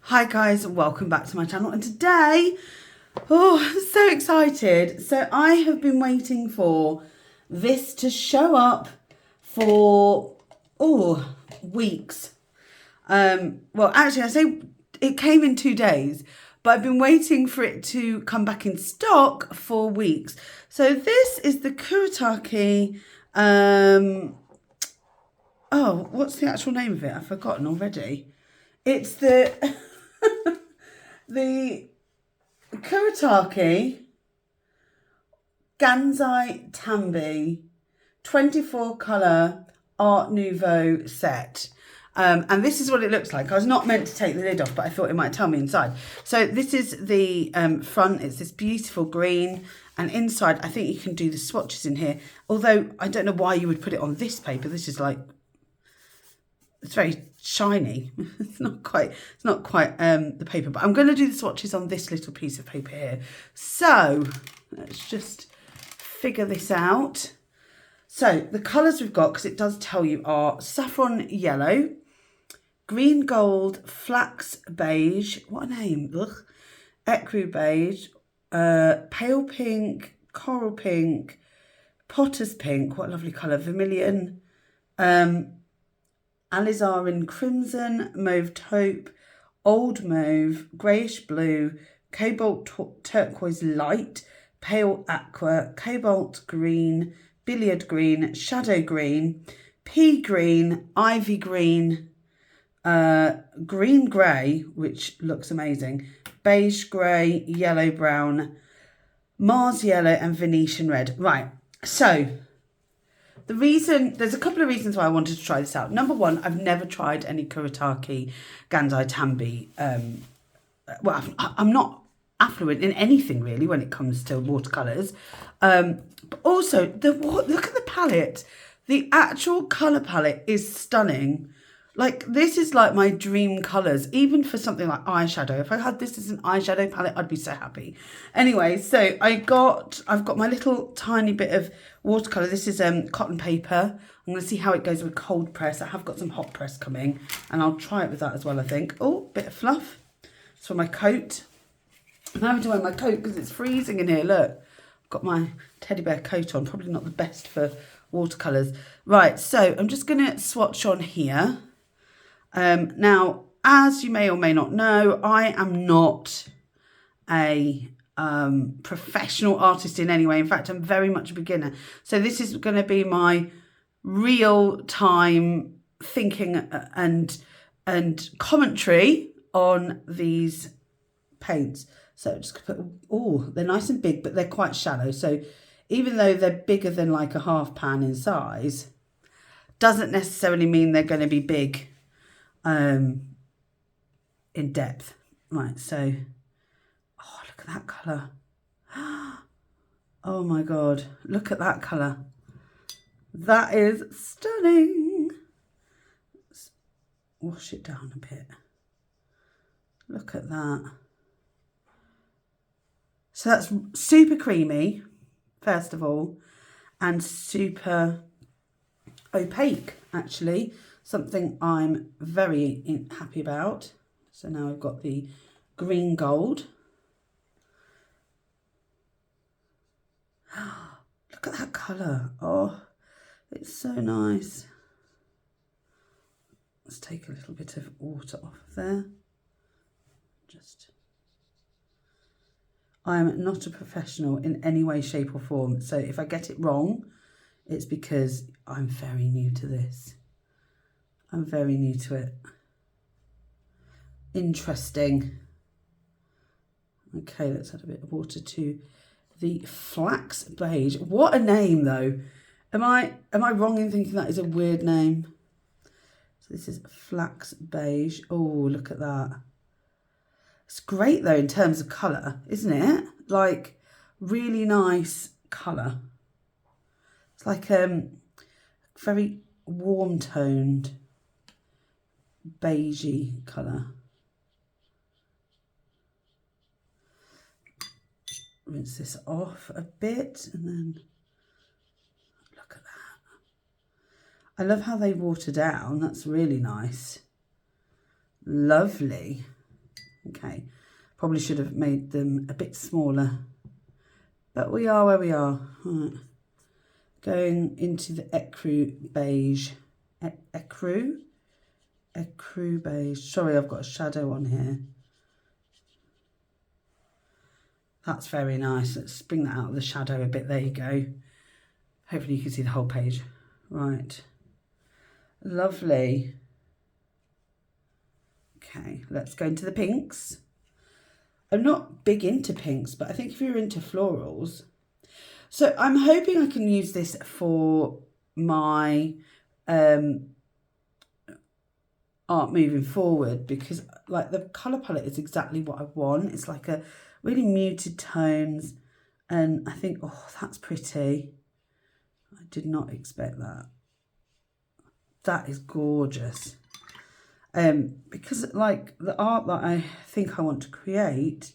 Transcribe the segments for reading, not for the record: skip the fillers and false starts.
Hi guys, welcome back to my channel, and today, I'm so excited. So I have been waiting for this to show up for, weeks. Well, actually I say it came in 2 days, but I've been waiting for it to come back in stock for weeks. So this is the Kuretake, what's the actual name of it? I've forgotten already. It's the the Kuretake Gansai Tambi 24 colour Art Nouveau set. And this is what it looks like. I was not meant to take the lid off, but I thought it might tell me inside. So this is the front. It's this beautiful green. And inside, I think you can do the swatches in here. Although, I don't know why you would put it on this paper. This is like, it's very shiny. It's not quite the paper, but I'm going to do the swatches on this little piece of paper here. So let's just figure this out. So the colours we've got, because it does tell you, are saffron yellow, green gold, flax beige, what a name, ugh, ecru beige, pale pink, coral pink, potter's pink, what a lovely colour, vermilion, alizarin crimson, mauve taupe, old mauve, greyish blue, cobalt turquoise light, pale aqua, cobalt green, billiard green, shadow green, pea green, ivy green, green grey, which looks amazing, beige grey, yellow brown, Mars yellow, and Venetian red. Right, so there's a couple of reasons why I wanted to try this out. Number one, I've never tried any Kuretake Gansai Tambi. I'm not affluent in anything really when it comes to watercolours. But also, look at the palette. The actual colour palette is stunning. Like, this is like my dream colours, even for something like eyeshadow. If I had this as an eyeshadow palette, I'd be so happy. Anyway, so I've got my little tiny bit of watercolour. This is cotton paper. I'm going to see how it goes with cold press. I have got some hot press coming, and I'll try it with that as well, I think. Oh, bit of fluff. It's for my coat. I'm having to wear my coat because it's freezing in here. Look, I've got my teddy bear coat on. Probably not the best for watercolours. Right, so I'm just going to swatch on here. Now, as you may or may not know, I am not a professional artist in any way. In fact, I'm very much a beginner. So this is going to be my real time thinking and commentary on these paints. So just put, they're nice and big, but they're quite shallow. So even though they're bigger than like a half pan in size, doesn't necessarily mean they're going to be big in depth. Right, so, look at that colour. Oh my God, look at that colour. That is stunning. Let's wash it down a bit. Look at that. So that's super creamy, first of all, and super opaque, actually. Something I'm very happy about. So now I've got the green gold. Look at that colour. Oh, it's so nice. Let's take a little bit of water off of there. I'm not a professional in any way, shape or form. So if I get it wrong, it's because I'm very new to this. I'm very new to it. Interesting. Okay, let's add a bit of water to the flax beige. What a name, though. Am I wrong in thinking that is a weird name? So this is flax beige. Oh, look at that. It's great, though, in terms of colour, isn't it? Like, really nice colour. It's like very warm-toned, beigey colour. Rinse this off a bit, and then look at that. I love how they water down. That's really nice. Lovely. Okay, probably should have made them a bit smaller, but we are where we are. Right. Going into the ecru beige. Ecru beige. Sorry, I've got a shadow on here. That's very nice. Let's bring that out of the shadow a bit. There you go. Hopefully you can see the whole page. Right. Lovely. Okay, let's go into the pinks. I'm not big into pinks, but I think if you're into florals. So I'm hoping I can use this for my art moving forward, because like the colour palette is exactly what I want. It's like a really muted tones, and I think, oh, that's pretty. I did not expect that. That is gorgeous. Because like the art that I think I want to create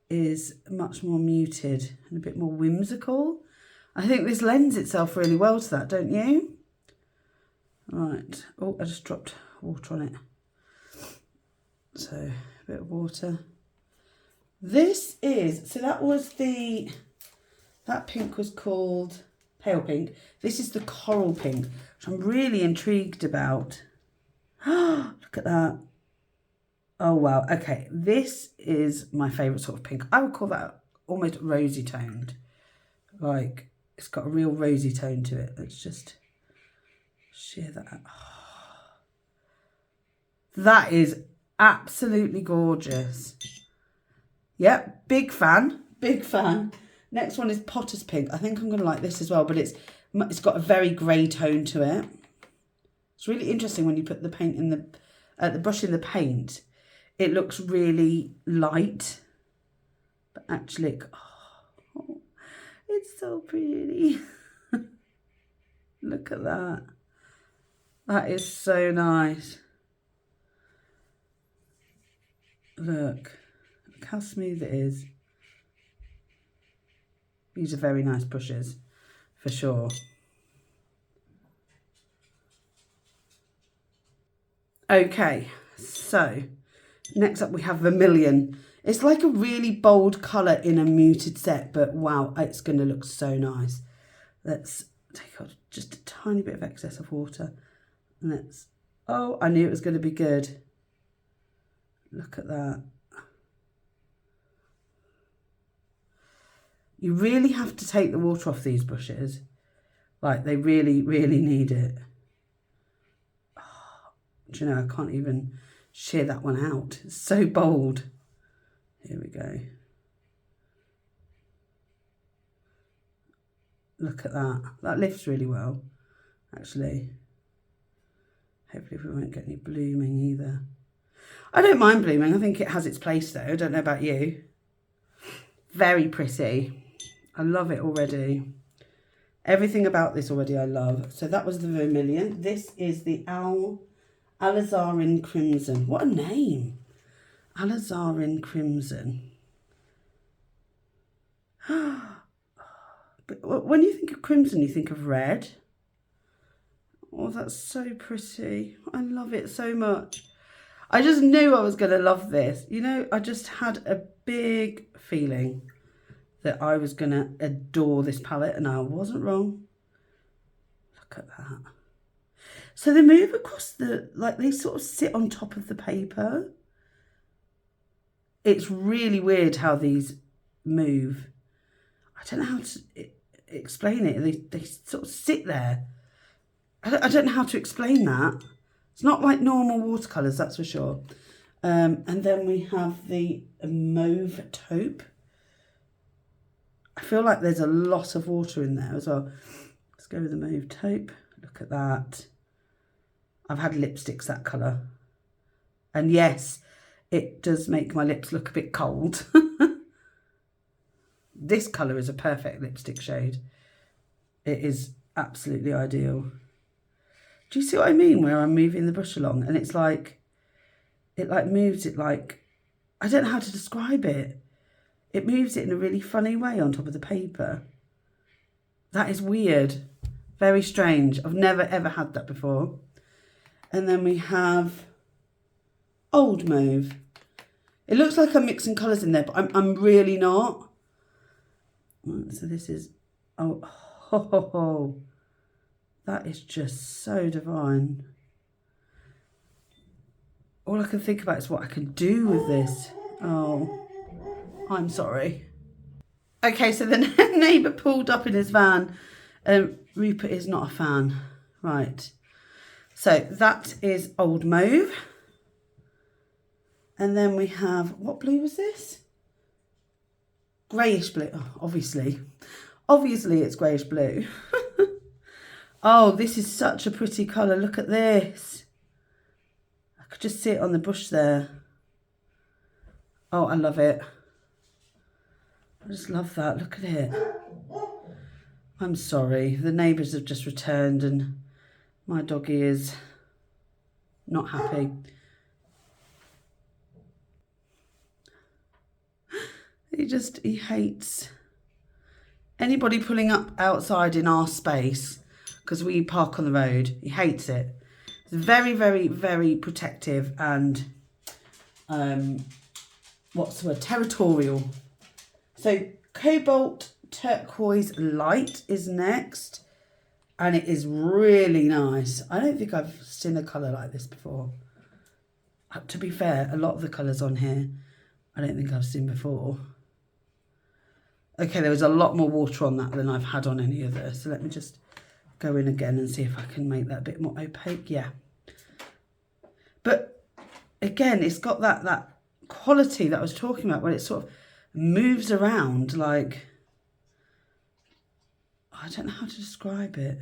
is much more muted and a bit more whimsical. I think this lends itself really well to that, don't you? Right. Oh, I just dropped water on it. So a bit of water. This is, so that was that pink was called pale pink. This is the coral pink, which I'm really intrigued about. Look at that. Oh, wow. Okay, this is my favourite sort of pink. I would call that almost rosy toned. Like, it's got a real rosy tone to it. Let's just share that out. That is absolutely gorgeous. Yep, big fan, big fan. Next one is Potter's Pink. I think I'm going to like this as well, but it's got a very grey tone to it. It's really interesting when you put the paint in the brush in the paint. It looks really light, but actually, oh, it's so pretty. Look at that. That is so nice. Look how smooth it is. These are very nice brushes, for sure. Okay, so next up we have Vermilion. It's like a really bold colour in a muted set, but wow, it's going to look so nice. Let's take out just a tiny bit of excess of water. And let's, oh, I knew it was going to be good. Look at that. You really have to take the water off these brushes. Like, they really, really need it. Oh, do you know, I can't even shear that one out. It's so bold. Here we go. Look at that. That lifts really well, actually. Hopefully we won't get any blooming either. I don't mind blooming. I think it has its place though. I don't know about you. Very pretty. I love it already. Everything about this already I love. So that was the Vermilion. This is the Alizarin Crimson. What a name. Alizarin Crimson. But when you think of crimson, you think of red. Oh, that's so pretty. I love it so much. I just knew I was going to love this. You know, I just had a big feeling that I was going to adore this palette, and I wasn't wrong. Look at that. So they move across like they sort of sit on top of the paper. It's really weird how these move. I don't know how to explain it. They sort of sit there. I don't know how to explain that. It's not like normal watercolours, that's for sure. And then we have the Mauve Taupe. I feel like there's a lot of water in there as well. Let's go with the Mauve Taupe. Look at that. I've had lipsticks that colour. And yes, it does make my lips look a bit cold. This colour is a perfect lipstick shade. It is absolutely ideal. Do you see what I mean where I'm moving the brush along and it's like, it like moves it like, I don't know how to describe it. It moves it in a really funny way on top of the paper. That is weird. Very strange. I've never ever had that before. And then we have Old Mauve. It looks like I'm mixing colours in there, but I'm really not. Right, so this is, oh, ho, ho, ho. That is just so divine. All I can think about is what I can do with this. Oh, I'm sorry. Okay, so the neighbour pulled up in his van. Rupert is not a fan. Right. So that is Old Mauve. And then we have, what blue was this? Greyish blue. Oh, obviously. Obviously it's greyish blue. Oh, this is such a pretty colour. Look at this. I could just see it on the bush there. Oh, I love it. I just love that. Look at it. I'm sorry. The neighbours have just returned and my doggy is not happy. He hates anybody pulling up outside in our space because we park on the road. He hates it. It's very, very, very protective and, what's the word? Territorial. So Cobalt Turquoise Light is next. And it is really nice. I don't think I've seen a colour like this before. To be fair, a lot of the colours on here, I don't think I've seen before. Okay, there was a lot more water on that than I've had on any other. So let me just go in again and see if I can make that a bit more opaque. Yeah. But again, it's got that quality that I was talking about when it sort of moves around like, I don't know how to describe it.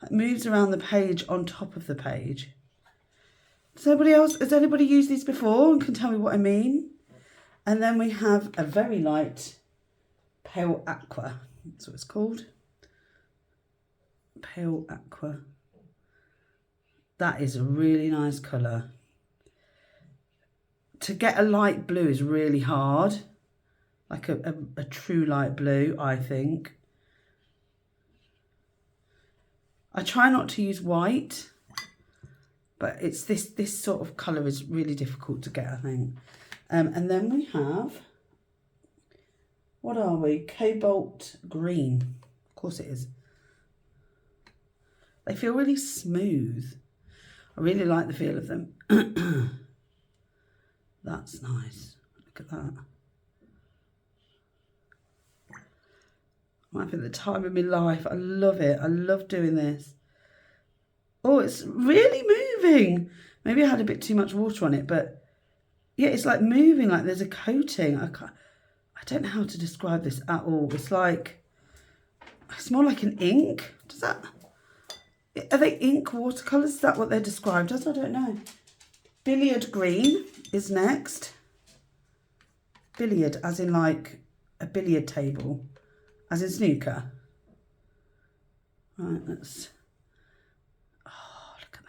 It moves around the page on top of the page. Has anybody used these before and can tell me what I mean? And then we have a very light pale aqua. That's what it's called. Pale aqua. That is a really nice colour. To get a light blue is really hard. Like a true light blue, I think. I try not to use white, but it's this sort of colour is really difficult to get, I think. And then we have, what are we? Cobalt Green. Of course it is. They feel really smooth. I really like the feel of them. That's nice. Look at that. I'm having the time of my life. I love it. I love doing this. Oh, it's really moving. Maybe I had a bit too much water on it, but yeah, it's like moving, like there's a coating. I don't know how to describe this at all. It's more like an ink. Are they ink watercolours? Is that what they're described as? I don't know. Billiard Green is next. Billiard, as in like a billiard table, as in snooker. Right, let's... Oh, look at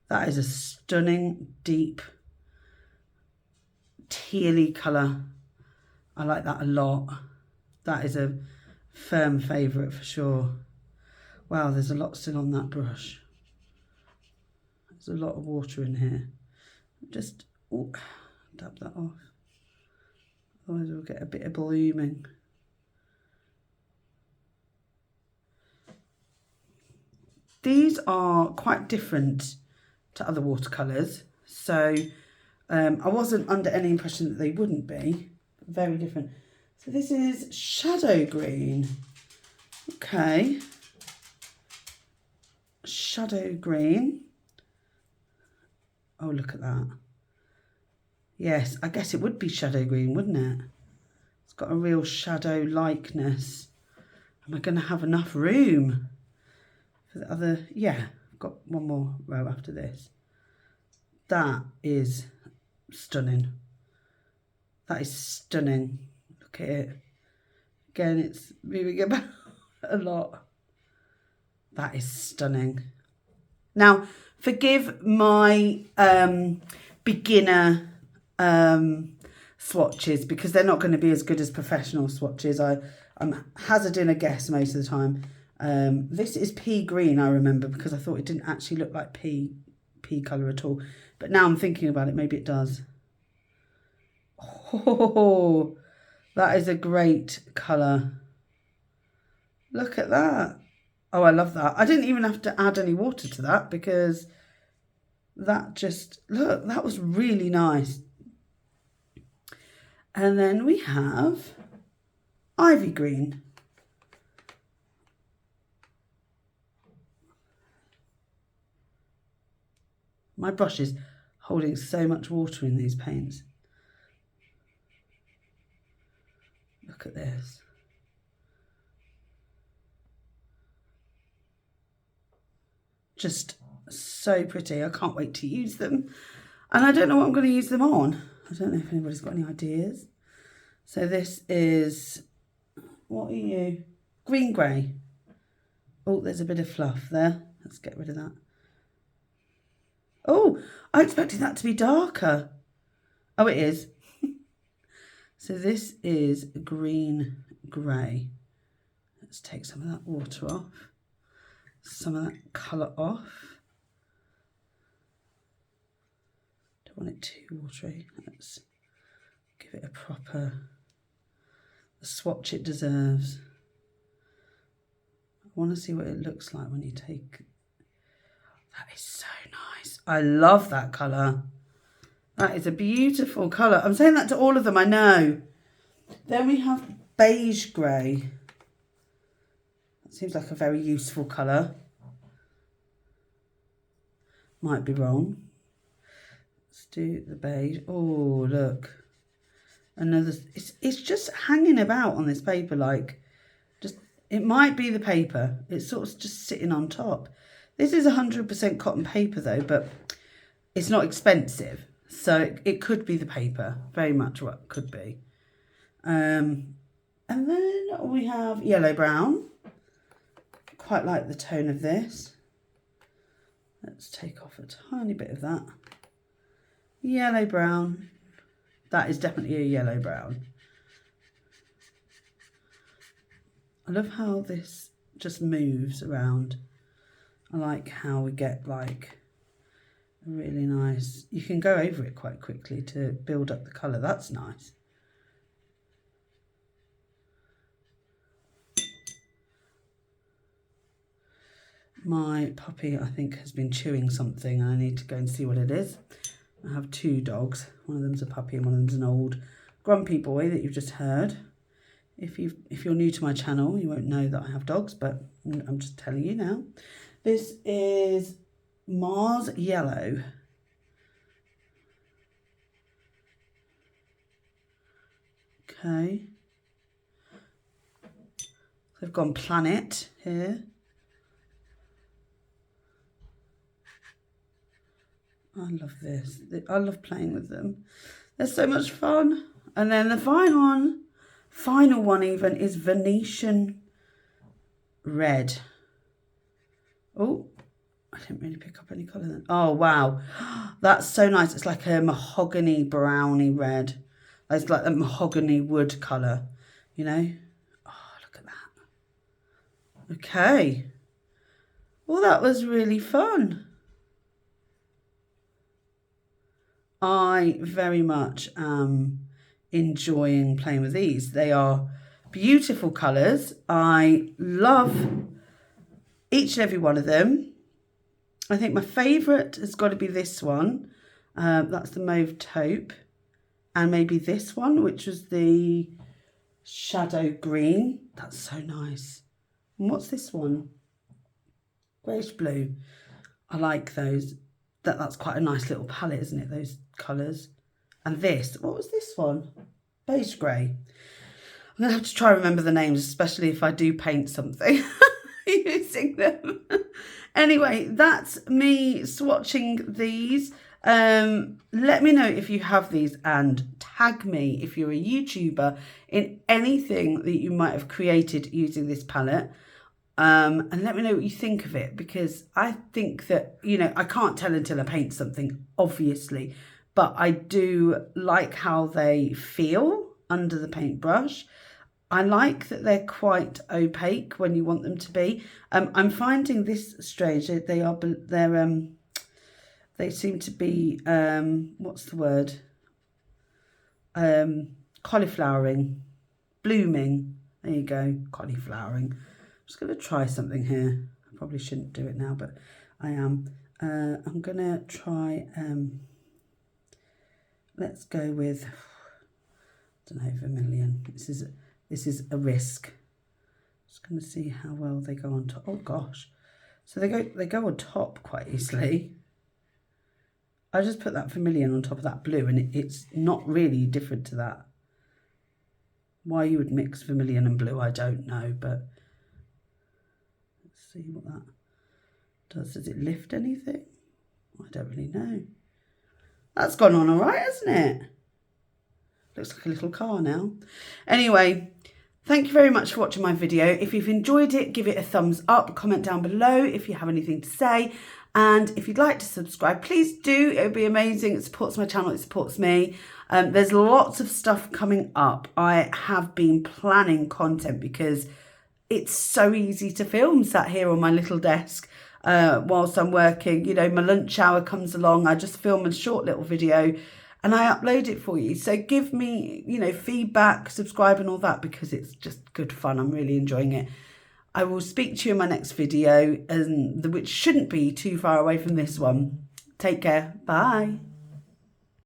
that. That is a stunning, deep, tealy colour. I like that a lot. That is a firm favourite for sure. Wow, there's a lot still on that brush. There's a lot of water in here. Just dab that off. Otherwise we'll get a bit of blooming. These are quite different to other watercolours. So I wasn't under any impression that they wouldn't be. Very different. So this is Shadow Green. Okay. Shadow Green. Oh, look at that. Yes, I guess it would be shadow green, wouldn't it? It's got a real shadow likeness. Am I going to have enough room for the other? Yeah, I've got one more row after this. That is stunning. That is stunning. Look at it. Again, it's moving about a lot. That is stunning. Now, forgive my beginner swatches because they're not going to be as good as professional swatches. I'm hazarding a guess most of the time. This is pea green, I remember, because I thought it didn't actually look like pea colour at all. But now I'm thinking about it, maybe it does. Oh, that is a great colour. Look at that. Oh, I love that. I didn't even have to add any water to that because that just, look, that was really nice. And then we have ivy green. My brush is holding so much water in these paints. Look at this. Just so pretty. I can't wait to use them. And I don't know what I'm going to use them on. I don't know if anybody's got any ideas. So this is, what are you? Green grey. Oh, there's a bit of fluff there. Let's get rid of that. Oh, I expected that to be darker. Oh, it is. So this is green grey. Let's take some of that water off. Some of that colour off. Don't want it too watery. Let's give it a proper swatch it deserves. I want to see what it looks like when you take. That is so nice. I love that colour. That is a beautiful colour. I'm saying that to all of them, I know. Then we have beige grey. That seems like a very useful colour. Might be wrong. Let's do the beige. Oh, look. Another, it's just hanging about on this paper like, just, it might be the paper. It's sort of just sitting on top. This is 100% cotton paper though, but it's not expensive. So it could be the paper, very much what could be. And then we have yellow brown. Quite like the tone of this. Let's take off a tiny bit of that. Yellow brown. That is definitely a yellow brown. I love how this just moves around. I like how we get like a really nice, you can go over it quite quickly to build up the colour. That's nice. My puppy, I think, has been chewing something. I need to go and see what it is. I have two dogs. One of them's a puppy and one of them's an old grumpy boy that you've just heard. If you're new to my channel, you won't know that I have dogs, but I'm just telling you now. This is Mars Yellow. Okay. They've gone Planet here. I love this. I love playing with them. They're so much fun. And then the final one even is Venetian Red. Oh, I didn't really pick up any colour then. Oh, wow. That's so nice. It's like a mahogany browny red. It's like a mahogany wood colour, you know? Oh, look at that. Okay. Well, that was really fun. I very much am enjoying playing with these. They are beautiful colours. I love each and every one of them. I think my favourite has got to be this one. That's the Mauve Taupe. And maybe this one, which was the Shadow Green. That's so nice. And what's this one? Greyish Blue. I like those. That's quite a nice little palette, isn't it? Those colours. And this, what was this one? Beige grey. I'm going to have to try and remember the names, especially if I do paint something using them. Anyway, that's me swatching these. Let me know if you have these and tag me if you're a YouTuber in anything that you might have created using this palette. And let me know what you think of it, because I think that, you know, I can't tell until I paint something, obviously, but I do like how they feel under the paintbrush. I like that they're quite opaque when you want them to be. I'm finding this strange. They seem to be, what's the word? cauliflowering, blooming. There you go, cauliflowering. I'm just going to try something here. I probably shouldn't do it now, but I am. I'm going to try, let's go with, I don't know, vermilion. This is a risk. Just going to see how well they go on top. Oh gosh. So they go on top quite easily. I just put that vermilion on top of that blue, and it's not really different to that. Why you would mix vermilion and blue, I don't know, but let's see what that does. Does it lift anything? I don't really know. That's gone on all right, hasn't it? Looks like a little car now. Anyway, thank you very much for watching my video. If you've enjoyed it, give it a thumbs up, comment down below if you have anything to say. And if you'd like to subscribe, please do. It would be amazing. It supports my channel. It supports me. There's lots of stuff coming up. I have been planning content because it's so easy to film sat here on my little desk whilst I'm working. You know, my lunch hour comes along. I just film a short little video and I upload it for you. So give me, you know, feedback, subscribe and all that, because it's just good fun. I'm really enjoying it. I will speak to you in my next video, which shouldn't be too far away from this one. Take care. Bye.